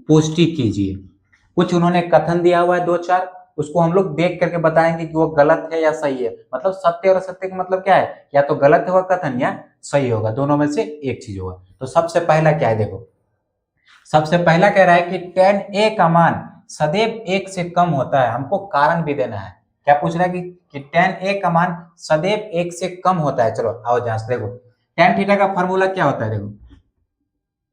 पुष्टि कीजिए। कुछ उन्होंने कथन दिया हुआ है 2-4, उसको हम लोग देख करके बताएंगे कि वो गलत है या सही है। मतलब सत्य और असत्य का मतलब क्या है, या तो गलत होगा कथन या सही होगा, दोनों में से एक चीज होगा। तो सबसे पहला क्या है, देखो सबसे पहला कह रहा है कि tan a का मान सदैव 1 से कम होता है। हमको कारण भी देना है, क्या पूछ रहा है कि tan a का मान सदैव 1 से कम होता है। चलो आओ जांच, देखो tan थीटा का फॉर्मूला क्या होता है, देखो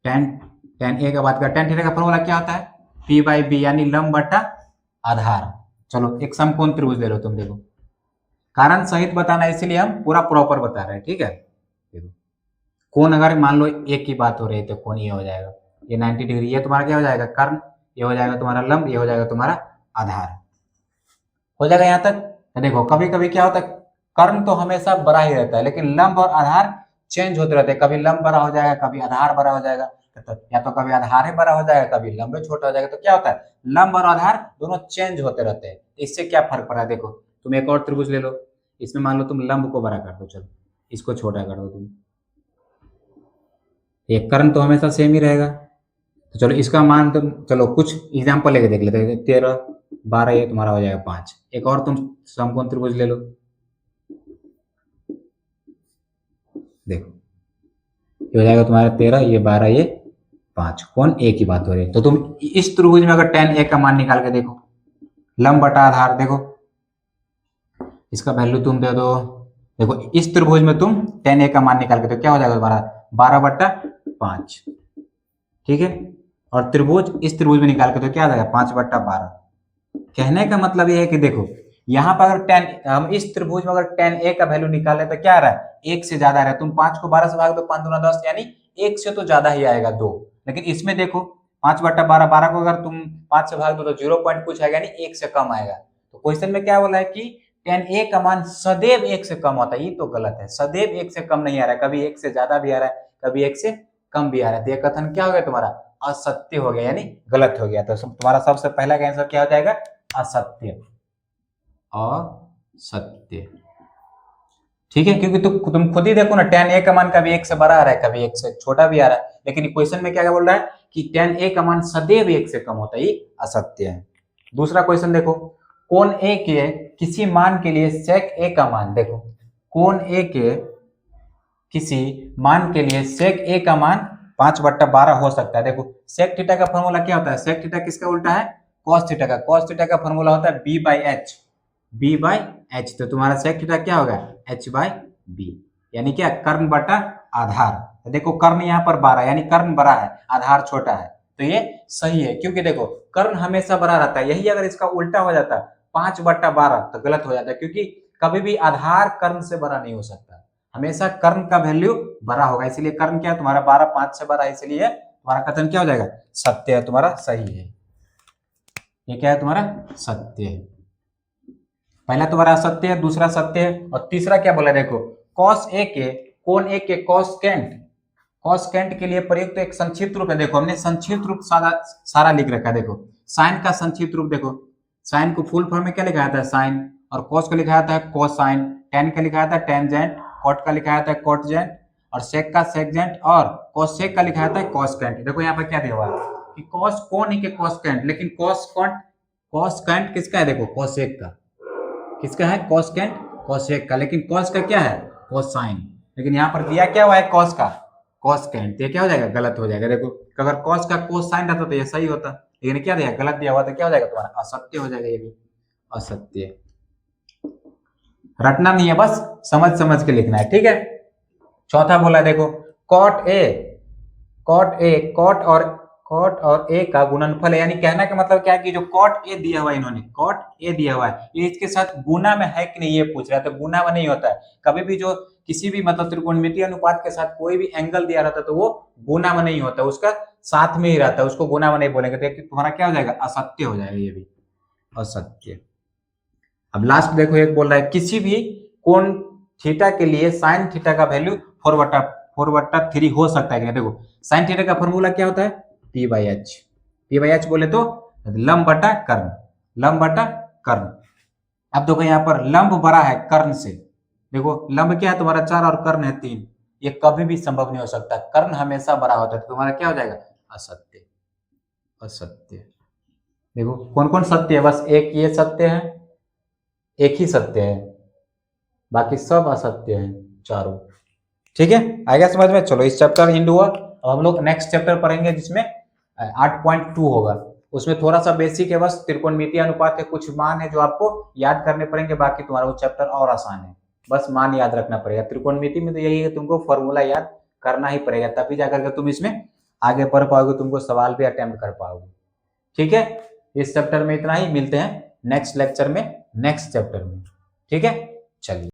tan a का बात कर, tan थीटा का फॉर्मूला क्या होता है p बाई बी, यानी लंब बटा आधार। चलो एक समकोण त्रिभुज ले लो तुम, देखो कारण सहित बताना, इसीलिए हम पूरा प्रॉपर बता रहे हैं। ठीक है, देखो कोण अगर मान लो एक की बात हो रही है तो कोण ये हो जाएगा, ये 90 डिग्री, ये तुम्हारा क्या हो जाएगा कर्ण, ये हो जाएगा तुम्हारा लंब, ये हो जाएगा तुम्हारा आधार। हो जाएगा यहाँ तक। तो देखो कभी कभी क्या होता है, कर्ण तो हमेशा बड़ा ही रहता है, लेकिन लंब और आधार चेंज होते रहते हैं, कभी लंब बड़ा हो जाएगा कभी आधार बड़ा हो जाएगा, तो या तो कभी आधार बड़ा हो जाएगा कभी लंब छोटा हो जाएगा। तो क्या होता है, लंब और आधार दोनों चेंज होते रहते हैं। इससे क्या फर्क पड़ा है, देखो तुम एक और त्रिभुज ले लो, इसमें मान लो तुम लंब को बड़ा कर दो, चलो इसको छोटा कर दो तुम, एक कर्ण तो हमेशा सेम ही रहेगा। तो चलो इसका मान तुम, चलो कुछ एग्जाम्पल लेके देख लेते हैं, 13 12 ये तुम्हारा हो जाएगा 5। एक और तुम समकोण त्रिभुज ले लो, देखो ये हो जाएगा तुम्हारा 13, ये 12, ये 5, कोण एक ही बात हो रही है। तो तुम इस त्रिभुज में अगर tan a का मान निकाल के देखो, लंब बटा आधार, देखो इसका वैल्यू तुम दे दो, देखो इस त्रिभुज में तुम tan a का मान निकाल के तो क्या हो जाएगा तुम्हारा 12/5। ठीक है, और त्रिभुज इस त्रिभुज में निकाल के तो क्या आ जाएगा 5/12। कहने का मतलब ये है कि देखो यहाँ पर अगर tan, हम इस त्रिभुज में अगर tan a का वैल्यू निकाले तो क्या आ रहा है 1 से ज्यादा आ रहा है। तुम 5 को 12 से भाग दो, 5 दूना 10, यानी 1 से तो ज्यादा ही आएगा 2। लेकिन इसमें देखो 5/12, 12 को अगर तुम 5 से भाग दो तो 0 पॉइंट कुछ आएगा, यानी 1 से कम आएगा। तो क्वेश्चन में क्या बोला है कि tan a का मान सदैव 1 से कम होता है, ये तो गलत है, सदैव 1 से कम नहीं आ रहा है, कभी 1 से ज्यादा भी आ रहा है, कभी 1 से कम भी आ रहा है। तो ये कथन क्या हो गया तुम्हारा असत्य हो गया, यानी गलत हो गया। तो तुम्हारा सबसे पहला का आंसर क्या हो जाएगा असत्य, असत्य। ठीक है, क्योंकि तुम खुद ही देखो ना tan a का मान कभी 1 से बड़ा आ रहा है, कभी 1 से छोटा भी आ रहा है, लेकिन क्वेश्चन में क्या बोल रहा है कि tan a का मान सदैव 1 से कम होता है, ये असत्य है। दूसरा क्वेश्चन देखो, कोण a के किसी मान के लिए sec a का मान, देखो कोण a के किसी मान के लिए sec a का मान 5/12 हो सकता है। देखो sec थीटा का फॉर्मूला क्या होता है, sec थीटा किसका उल्टा है cos थीटा का, cos थीटा का फॉर्मूला होता है b बाई एच। तो तुम्हारा sec थीटा क्या होगा h/b, यानी क्या कर्ण बटा आधार। तो देखो कर्ण यहाँ पर 12, यानी कर्ण बड़ा है आधार छोटा है, तो ये सही है, क्योंकि देखो कर्ण हमेशा बड़ा रहता है। यही अगर इसका उल्टा हो जाता 5/12 तो गलत हो जाता है, क्योंकि कभी भी आधार कर्ण से बड़ा नहीं हो सकता, हमेशा कर्ण का वैल्यू बड़ा होगा। इसलिए कर्ण क्या है तुम्हारा 12 5 से बड़ा, इसलिए तुम्हारा कथन क्या हो जाएगा सत्य है, तुम्हारा सही है। ये क्या है तुम्हारा सत्य है, पहला तुम्हारा सत्य है, दूसरा सत्य है, और तीसरा क्या बोला देखो cos a के कोण a के cosecant के लिए प्रयुक्त एक संक्षिप्त रूप है। देखो हमने संक्षिप्त रूप सारा लिख रखा है। देखो साइन का संक्षिप्त रूप, देखो साइन को फुल फॉर्म में क्या लिखा जाता है साइन, और cos को लिखा जाता है कोसाइन, tan का लिखा जाता है टेंजेंट, cot का लिखा जाता है कोटजेंट, और sec का सेकजेंट, और cosec का लिखा जाता है कॉसकेंट। देखो यहाँ पर क्या दिया हुआ है कि cos कोण के cosecant, लेकिन cosecant कॉसकेंट किसका है, देखो कोसेक का, किसका है कोसकेंट, कोसेक का, लेकिन कॉस का क्या है कोसाइन, लेकिन यहाँ पर दिया क्या हुआ है कॉस का कॉसकेंट, ये क्या हो जाएगा गलत हो जाएगा। देखो अगर कॉस का कोसाइन रहता तो ये सही होता, लेकिन क्या दिया गलत दिया हुआ तो क्या हो जाएगा तुम्हारा असत्य हो जाएगा, ये भी असत्य। रटना नहीं है, बस समझ समझ के लिखना है, ठीक है। चौथा बोला देखो कॉट ए, कॉट और ए का गुणनफल है, यानी कहना का मतलब क्या है कि जो कॉट ए दिया हुआ है, इन्होंने कॉट ए दिया हुआ है, ये इसके साथ गुना में है कि नहीं ये पूछ रहा है, तो गुना में नहीं होता है। कभी भी जो किसी भी मतलब त्रिकोणमितीय अनुपात के साथ कोई भी एंगल दिया रहता है तो वो गुना में नहीं होता, उसका साथ में ही रहता है, उसको गुना में नहीं बोलेंगे, तो तुम्हारा क्या हो जाएगा असत्य हो जाएगा, ये भी असत्य। अब लास्ट देखो एक बोल रहा है किसी भी कोण थीटा के लिए साइन थीटा का वैल्यू 4/3 हो सकता है कि नहीं। देखो साइन थीटा का फॉर्मूला क्या होता है पी बाई एच बोले तो लंब बटा कर्ण, लंब बटा कर्ण। अब देखो यहाँ पर लंब बड़ा है कर्ण से, देखो लंब क्या है तुम्हारा 4 और कर्ण है 3, ये कभी भी संभव नहीं हो सकता, कर्ण हमेशा बड़ा होता है, तो तुम्हारा क्या हो जाएगा असत्य, असत्य। देखो कौन कौन सत्य है, बस एक ये सत्य है, एक ही सत्य है, बाकी सब असत्य है चारों, ठीक है। आएगा समझ में। चलो इस चैप्टर एंड हुआ, अब हम लोग नेक्स्ट चैप्टर पढ़ेंगे जिसमें 8.2 होगा, उसमें थोड़ा सा बेसिक है, बस त्रिकोणमितीय अनुपात के कुछ मान है जो आपको याद करने पड़ेंगे, बाकी तुम्हारा वो चैप्टर और आसान है, बस मान याद रखना पड़ेगा। त्रिकोणमिति में तो यही है, तुमको फॉर्मूला याद करना ही पड़ेगा, तभी जाकर के तुम इसमें आगे बढ़ पाओगे, तुमको सवाल भी अटेम्प्ट कर पाओगे, ठीक है। इस चैप्टर में इतना ही, मिलते हैं नेक्स्ट लेक्चर में नेक्स्ट चैप्टर में, ठीक है। चलिए।